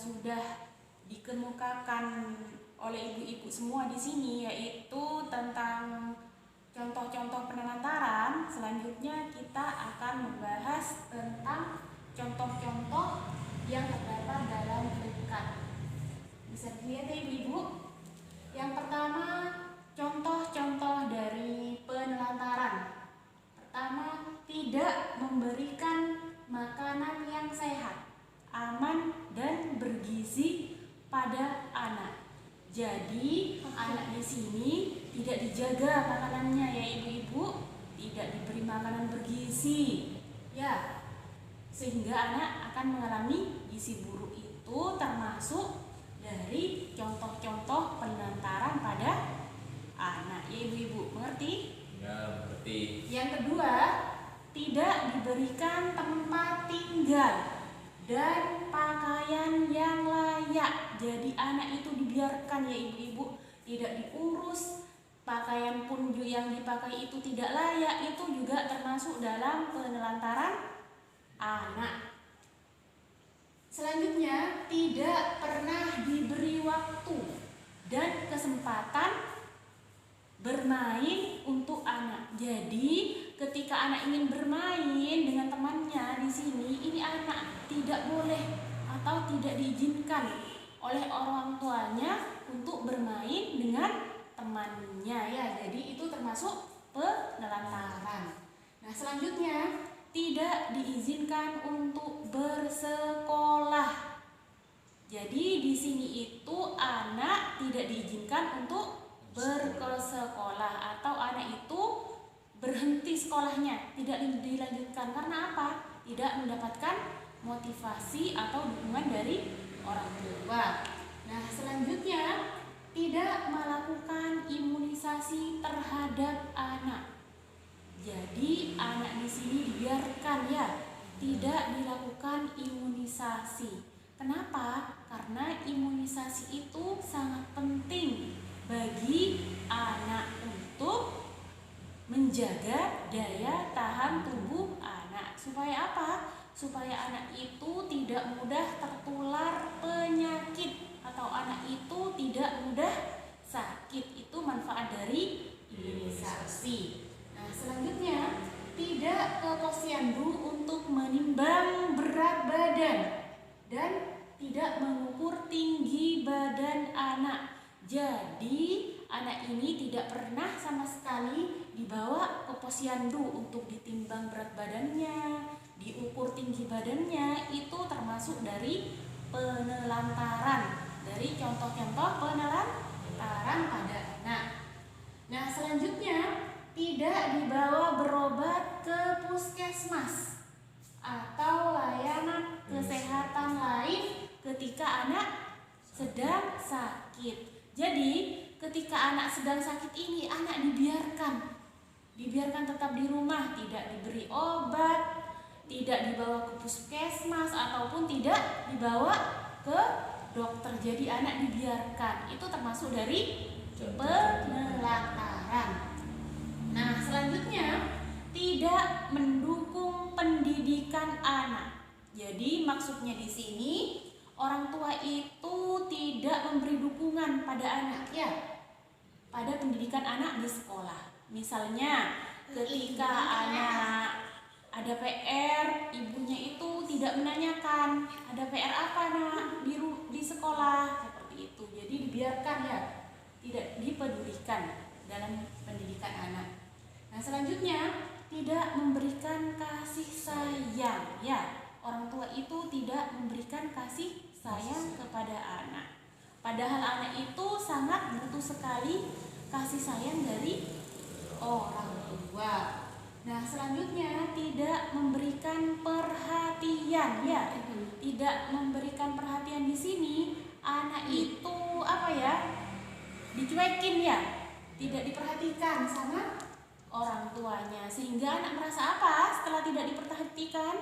sudah dikemukakan oleh ibu-ibu semua di sini, yaitu tentang contoh-contoh penelantaran. Selanjutnya kita akan membahas tentang contoh-contoh yang terdapat dalam predikat. Bisa dilihat ya ibu-ibu. Yang pertama, contoh-contoh dari penelantaran. Pertama, tidak memberikan makanan yang sehat, aman, dan bergizi pada anak. Jadi anak di sini tidak dijaga makanannya ya ibu-ibu, tidak diberi makanan bergizi, ya, sehingga anak akan mengalami gizi buruk. Itu termasuk dari contoh-contoh penelantaran pada anak ya ibu-ibu, mengerti? Ya, mengerti. Yang kedua, tidak diberikan tempat tinggal dan pakaian yang layak. Jadi anak itu dibiarkan ya ibu-ibu, tidak diurus, pakaian pun yang dipakai itu tidak layak. Itu juga termasuk dalam penelantaran anak. Selanjutnya, tidak pernah diberi waktu dan kesempatan bermain untuk anak. Jadi ketika anak ingin bermain dengan temannya di sini, ini anak tidak boleh atau tidak diizinkan oleh orang tuanya untuk bermain dengan temannya ya. Jadi itu termasuk penelantaran. Nah, selanjutnya tidak diizinkan untuk bersekolah. Jadi di sini itu anak tidak diizinkan untuk bersekolah atau anak itu berhenti sekolahnya, tidak dilanjutkan. Karena apa? Tidak mendapatkan motivasi atau dukungan dari orang tua. Nah, selanjutnya tidak melakukan imunisasi terhadap anak. Jadi anak di sini dibiarkan ya, tidak dilakukan imunisasi. Kenapa? Karena imunisasi itu sangat penting bagi anak untuk menjaga daya tahan tubuh anak. Supaya apa? Supaya anak itu tidak mudah tertular penyakit atau anak itu tidak mudah sakit. Itu manfaat dari imunisasi. Nah, selanjutnya tidak ke posyandu untuk menimbang berat badan dan tidak mengukur tinggi badan anak. Jadi anak ini tidak pernah sama sekali dibawa ke posyandu untuk ditimbang berat badannya, diukur tinggi badannya. Itu termasuk dari penelantaran, dari contoh-contoh penelantaran pada anak. Nah, selanjutnya tidak dibawa berobat ke puskesmas atau layanan kesehatan lain ketika anak sedang sakit. Jadi ketika anak sedang sakit ini, anak dibiarkan tetap di rumah, tidak diberi obat, tidak dibawa ke puskesmas ataupun tidak dibawa ke dokter. Jadi anak dibiarkan. Itu termasuk dari penelantaran. Nah, selanjutnya tidak mendukung pendidikan anak. Jadi maksudnya di sini orang tua itu tidak memberi dukungan pada anak ya, pada pendidikan anak di sekolah. Misalnya ketika anak ada PR, ibunya itu tidak menanyakan ada PR apa nak di sekolah, seperti itu. Jadi dibiarkan ya, tidak dipedulikan dalam pendidikan anak. Nah, selanjutnya tidak memberikan kasih sayang ya. Orang tua itu tidak memberikan kasih sayang kepada anak. Padahal anak itu sangat butuh sekali kasih sayang dari orang tua. Nah, selanjutnya tidak memberikan perhatian ya. Tidak memberikan perhatian di sini, anak itu apa ya? Dicuekin ya. Tidak diperhatikan sama orang tuanya, sehingga anak merasa apa? Setelah tidak diperhatikan,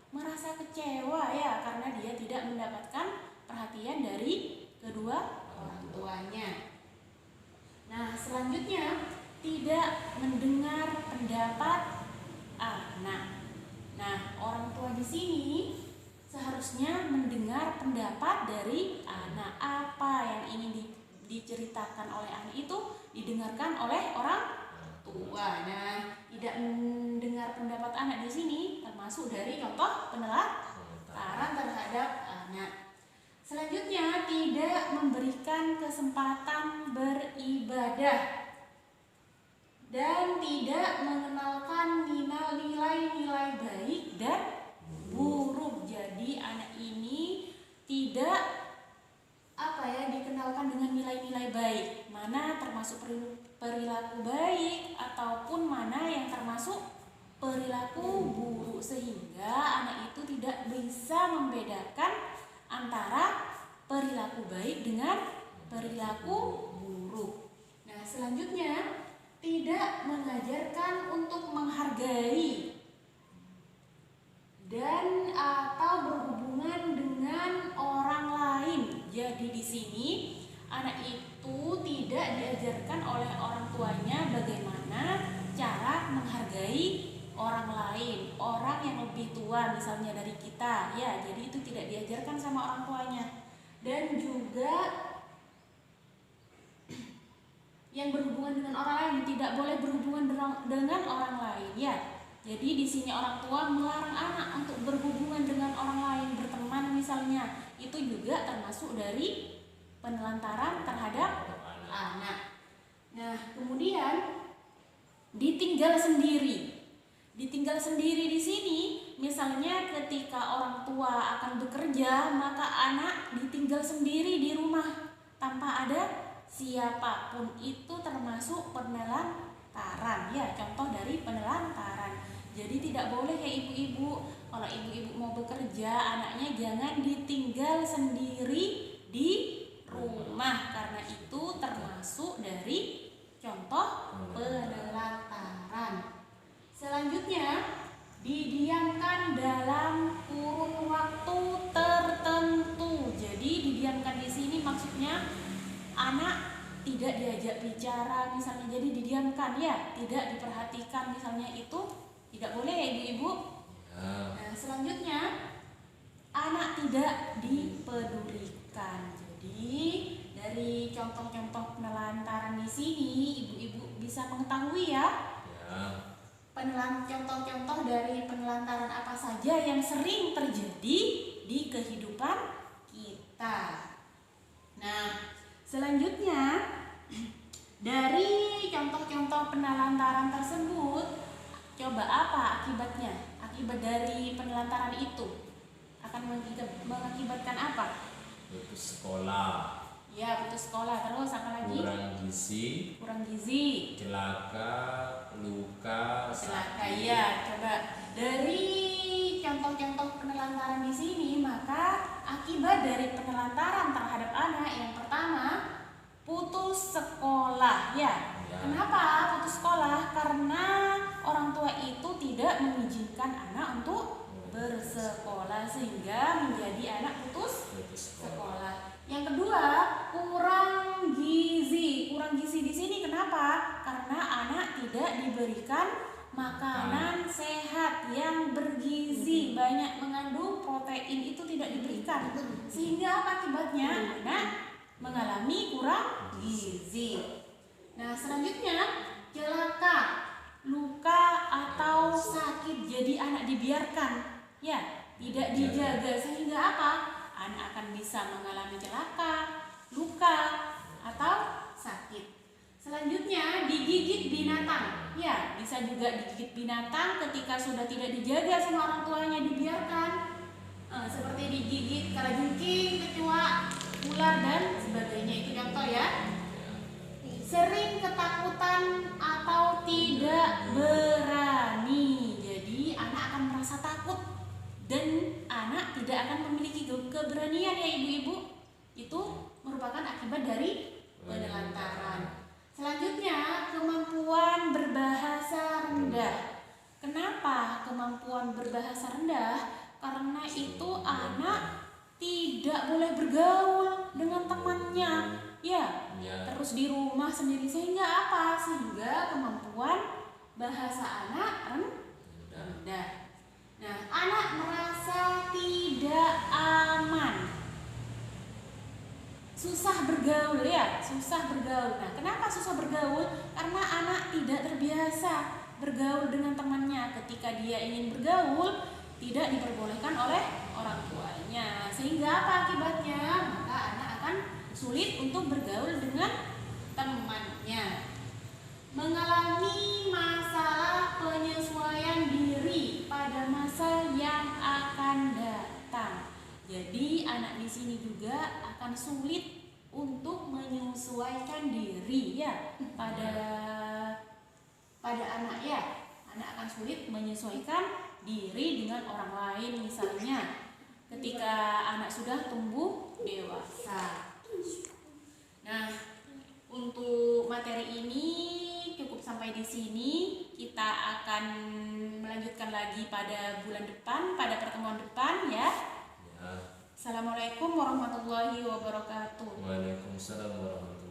merasa kecewa ya, karena dia tidak mendapatkan perhatian dari kedua orang tuanya. Nah, selanjutnya tidak mendengar pendapat anak. Nah, orang tua di sini seharusnya mendengar pendapat dari anak. Apa yang ingin diceritakan oleh anak itu didengarkan oleh orang tua. Nah, tidak mendengar pendapat anak di sini termasuk dari contoh penelantaran terhadap anak. Selanjutnya, tidak memberikan kesempatan beribadah dan tidak mengenalkan nilai-nilai baik dan buruk. Jadi anak ini tidak dikenalkan dengan nilai-nilai baik, mana termasuk perilaku baik ataupun mana yang termasuk perilaku buruk, sehingga anak itu tidak bisa membedakan antara perilaku baik dengan perilaku buruk. Nah, selanjutnya tidak mengajarkan untuk menghargai dan atau berhubungan dengan orang lain. Jadi di sini anak itu tidak diajarkan oleh orang tuanya bagaimana cara menghargai orang lain, orang yang lebih tua misalnya dari kita, ya. Jadi itu tidak diajarkan sama orang tuanya. Dan juga yang berhubungan dengan orang lain, tidak boleh berhubungan dengan orang lain, ya. Jadi di sini orang tua melarang anak untuk berhubungan dengan orang lain, berteman misalnya. Itu juga termasuk dari penelantaran terhadap anak. Nah, kemudian ditinggal sendiri. Ditinggal sendiri di sini, misalnya ketika orang tua akan bekerja, maka anak ditinggal sendiri di rumah tanpa ada siapapun. Itu termasuk penelantaran, ya, contoh dari penelantaran. Jadi tidak boleh ya ibu-ibu, kalau ibu-ibu mau bekerja, anaknya jangan ditinggal sendiri di rumah, karena itu termasuk dari contoh penelantaran. Selanjutnya, didiamkan dalam kurun waktu tertentu. Jadi didiamkan di sini maksudnya anak tidak diajak bicara misalnya, jadi didiamkan, ya, tidak diperhatikan misalnya, itu tidak boleh ya ibu-ibu. Nah, selanjutnya anak tidak dipedulikan. Jadi dari contoh-contoh penelantaran di sini ibu-ibu bisa mengetahui ya. Contoh-contoh dari penelantaran apa saja yang sering terjadi di kehidupan kita. Nah, selanjutnya dari contoh-contoh penelantaran tersebut, coba apa akibatnya? Akibat dari penelantaran itu akan mengakibatkan apa? Putus sekolah. Ya, putus sekolah. Terus apa lagi? Kurang gizi. Celaka, luka. Ya, coba dari contoh-contoh penelantaran di sini, maka akibat dari penelantaran terhadap anak yang pertama, putus sekolah, ya. Kenapa putus sekolah? Karena orang tua itu tidak mengizinkan anak untuk bersekolah, sehingga menjadi anak putus sekolah. Yang kedua, kurang gizi. Kurang gizi di sini kenapa? Karena anak tidak diberikan makanan sehat yang bergizi, banyak mengandung protein, itu tidak diberikan, sehingga apa akibatnya? Anak mengalami kurang gizi. Nah, selanjutnya celaka, luka atau sakit. Jadi anak dibiarkan, ya, tidak dijaga, sehingga apa? Anak akan bisa mengalami celaka, luka atau sakit. Selanjutnya digigit binatang, ya, bisa juga digigit binatang ketika sudah tidak dijaga sama orang tuanya, dibiarkan, seperti digigit kalajengking, kecoa, ular dan sebagainya. Itu contoh ya. Sering ketakutan atau tidak berani. Jadi anak akan merasa takut dan anak tidak akan memiliki keberanian, ya ibu-ibu. Itu merupakan akibat dari penelantaran. Selanjutnya, kemampuan berbahasa rendah. Kenapa kemampuan berbahasa rendah? Karena itu anak tidak boleh bergaul dengan temannya, ya. Terus di rumah sendiri, sehingga apa? Sehingga kemampuan bahasa anak rendah. Nah, anak merasa tidak aman, susah bergaul ya, susah bergaul. Nah, kenapa susah bergaul? Karena anak tidak terbiasa bergaul dengan temannya. Ketika dia ingin bergaul, tidak diperbolehkan oleh orang tuanya. Sehingga apa akibatnya? Maka anak akan sulit untuk bergaul dengan temannya. Mengalami masalah penyesuaian diri pada masa yang akan datang. Jadi anak di sini juga akan sulit untuk menyesuaikan diri ya pada anak ya. Anak akan sulit menyesuaikan diri dengan orang lain, misalnya ketika anak sudah tumbuh dewasa. Nah, untuk materi ini cukup sampai di sini. Kita akan melanjutkan lagi pada bulan depan, pada pertemuan depan ya. Ya. Assalamualaikum warahmatullahi wabarakatuh. Waalaikumsalam warahmatullahi wabarakatuh.